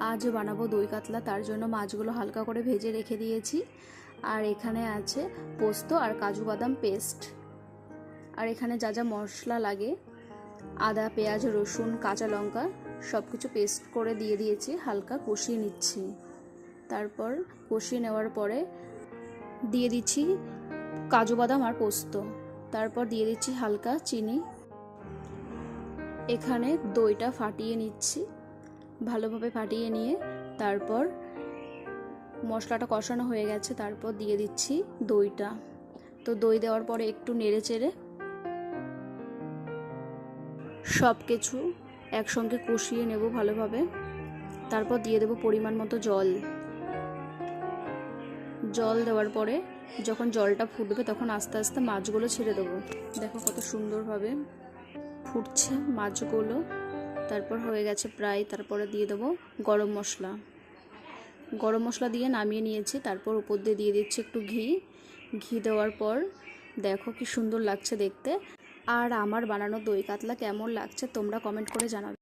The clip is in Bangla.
আজ বানাবো দই কাতলা, তার জন্য মাছগুলো হালকা করে ভেজে রেখে দিয়েছি। আর এখানে আছে পোস্ত আর কাজু বাদাম পেস্ট। আর এখানে যা যা মশলা লাগে, আদা, পেঁয়াজ, রসুন, কাঁচা লঙ্কা সব কিছু পেস্ট করে দিয়ে দিয়েছি, হালকা কষিয়ে নিচ্ছি। তারপর কষিয়ে নেওয়ার পরে দিয়ে দিচ্ছি কাজু বাদাম আর পোস্ত। তারপর দিয়ে দিচ্ছি হালকা চিনি। এখানে দইটা ফাটিয়ে নিচ্ছি, ভালোভাবে ফাটিয়ে নিয়ে তারপর মশলাটা কষানো হয়ে গেছে, তারপর দিয়ে দিচ্ছি দইটা। তো দই দেওয়ার পরে একটু নেড়ে চেড়ে সব কিছু একসঙ্গে কষিয়ে নেব ভালোভাবে। তারপর দিয়ে দেব পরিমাণ মতো জল। জল দেওয়ার পরে যখন জলটা ফুটবে তখন আস্তে আস্তে মাছগুলো ছেড়ে দেবো। দেখো কত সুন্দরভাবে ফুটছে মাছগুলো। তারপর হয়ে গেছে প্রায়। তারপরে দিয়ে দেবো গরম মশলা। গরম মশলা দিয়ে নামিয়ে নিয়েছি। তারপর উপর দিয়ে দিয়ে দিচ্ছি একটু ঘি। ঘি দেওয়ার পর দেখো কি সুন্দর লাগছে দেখতে। আর আমার বানানো দই কাতলা কেমন লাগছে তোমরা কমেন্ট করে জানাবে।